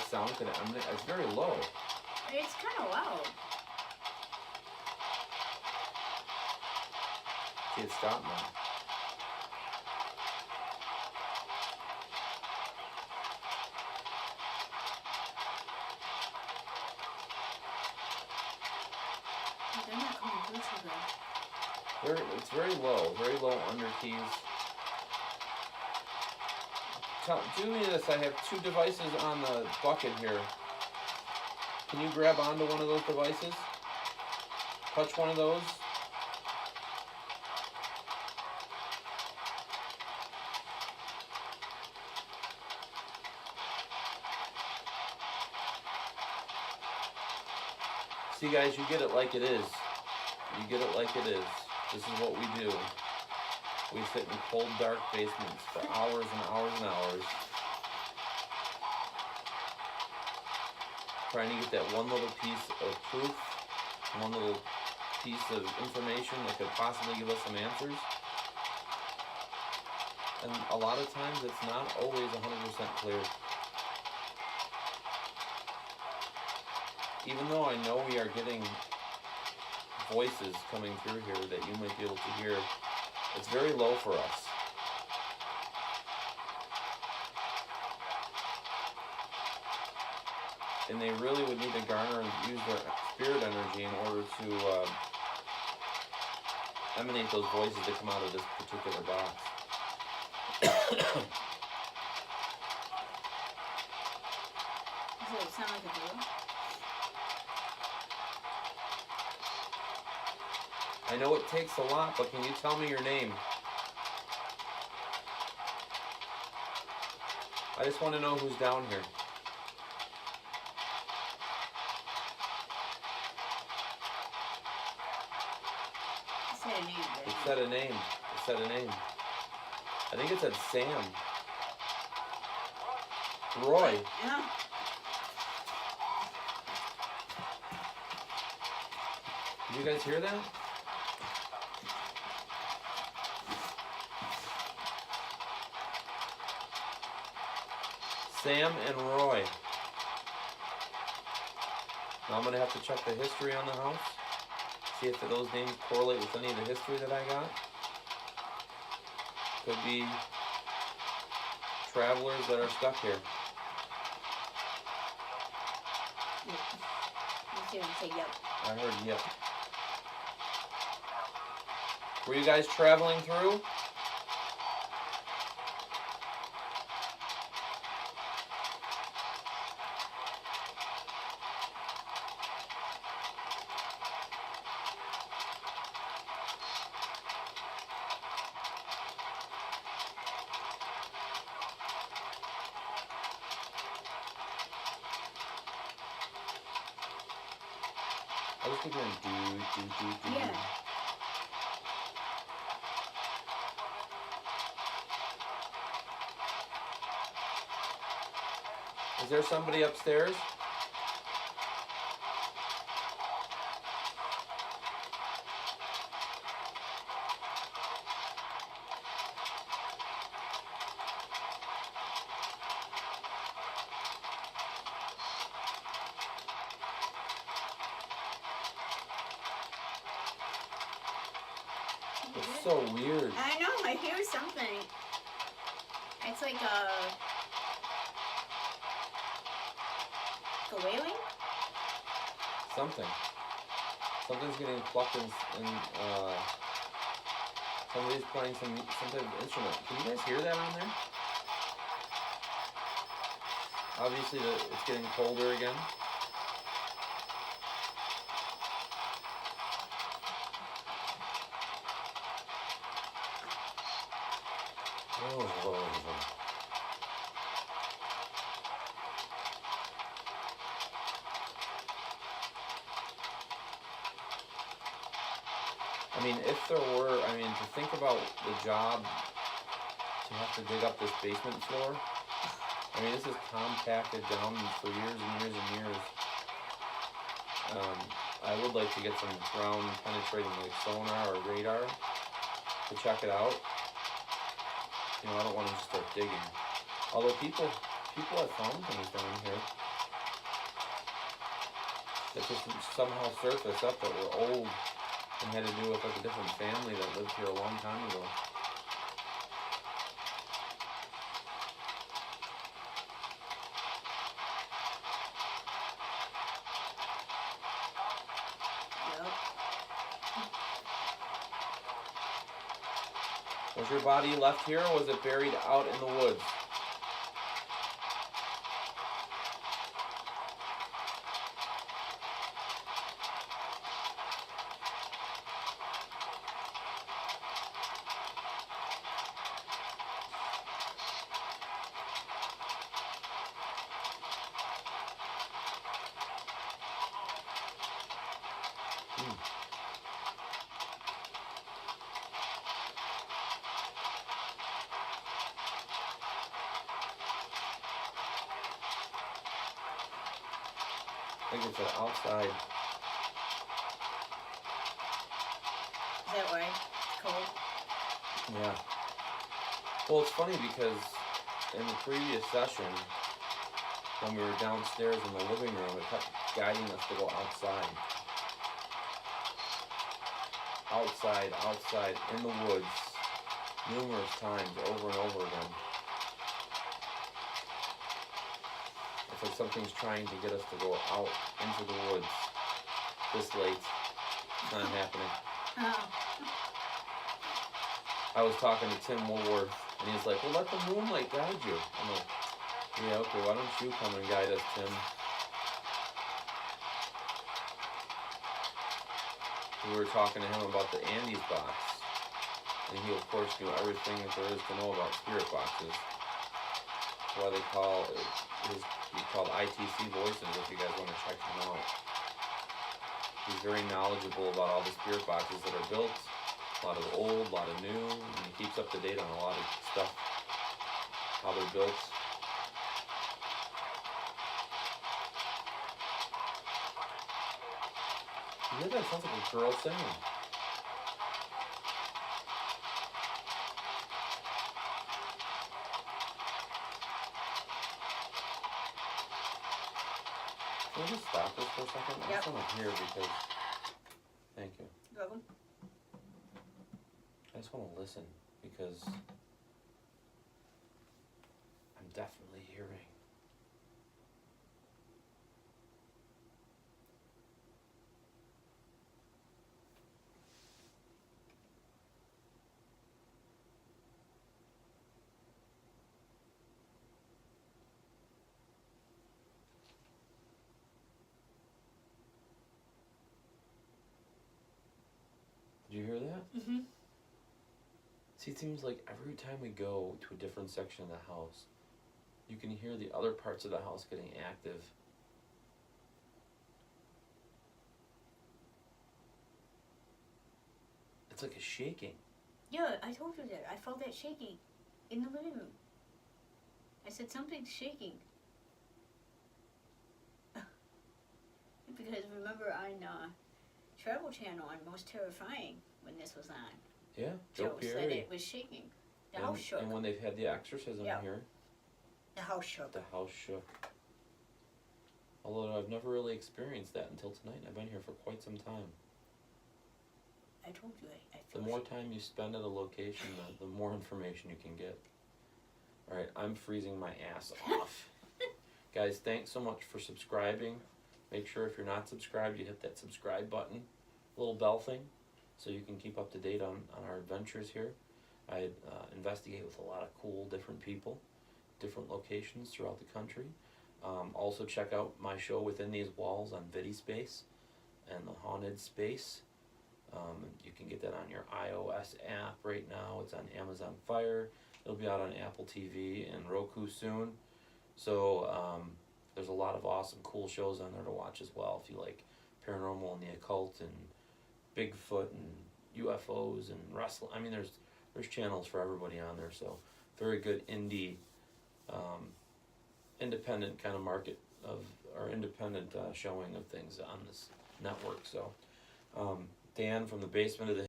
sound could emanate? It's very low. It's kind of loud. See, it stopped now. They're not coming through too good. It's very low under keys. Do me this, I have 2 devices on the bucket here. Can you grab onto one of those devices? Touch one of those. See guys, you get it like it is. You get it like it is. This is what we do. We sit in cold, dark basements for hours and hours and hours, trying to get that one little piece of proof, one little piece of information that could possibly give us some answers. And a lot of times it's not always 100% clear. Even though I know we are getting voices coming through here that you might be able to hear, it's very low for us. And they really would need to garner and use their spirit energy in order to emanate those voices that come out of this particular box. Does it sound like a door? I know it takes a lot, but can you tell me your name? I just want to know who's down here. It said a name. It said a name. I think it said Sam. Roy. Yeah. Did you guys hear that? Sam and Roy. Now I'm going to have to check the history on the house. See if those names correlate with any of the history that I got. Could be travelers that are stuck here. Yep. You say yep. I heard yep. Were you guys traveling through? I was thinking do. Yeah. Is there somebody upstairs? It's so weird. I know, I hear something. It's like a wailing? Something's getting plucked in somebody's playing some type of instrument. Can you guys hear that on there? Obviously it's getting colder again. Oh. I mean, if there were, to think about the job to have to dig up this basement floor. This is compacted down for years and years and years. I would like to get some ground penetrating like sonar or radar to check it out. I don't want to just start digging. Although people have found things down here. that just somehow surfaced up that were old and had to do with like a different family that lived here a long time ago. Yep. Was your body left here or was it buried out in the woods? I think it's outside. Is that why it's cold? Yeah. Well, it's funny because in the previous session, when we were downstairs in the living room, it kept guiding us to go outside. Outside, in the woods, numerous times, over and over again. It's like something's trying to get us to go out into the woods this late. It's not happening. Oh. I was talking to Tim Woolworth, and he's like, well, let the moonlight guide you. I'm like, yeah, okay, why don't you come and guide us, Tim? We were talking to him about the Andes box, and he, of course, knew everything that there is to know about spirit boxes. That's why they call it, he's called ITC Voices, if you guys want to check him out. He's very knowledgeable about all the spirit boxes that are built, a lot of old, a lot of new, and he keeps up to date on a lot of stuff, how they're built. You hear that? Sounds like a girl singing. Can we just stop this for a second? I Yep. just want to hear because... Thank you. You're welcome. I just want to listen because I'm definitely hearing. Did you hear that? Mm-hmm. See, it seems like every time we go to a different section of the house, you can hear the other parts of the house getting active. It's like a shaking. Yeah, I told you that. I felt that shaking in the living room. I said something's shaking. Because remember on Travel Channel on Most Terrifying when this was on, Yeah, Joe said Perry. it was shaking. The house shook. And when they've had the exorcism Yeah. here, The house shook. the house shook. Although I've never really experienced that until tonight. I've been here for quite some time. I told you I The felt more time you spend at a location, the more information you can get. Alright, I'm freezing my ass off. Guys, thanks so much for subscribing. Make sure if you're not subscribed, you hit that subscribe button, little bell thing, so you can keep up to date on our adventures here. I investigate with a lot of cool different people, different locations throughout the country. Also check out my show Within These Walls on VidiSpace and the Haunted Space. You can get that on your iOS app right now. It's on Amazon Fire. It'll be out on Apple TV and Roku soon. So there's a lot of awesome, cool shows on there to watch as well if you like paranormal and the occult and Bigfoot and UFOs and wrestling. I mean, there's channels for everybody on there. So very good indie, independent kind of market of or independent showing of things on this network. So Dan from the basement of the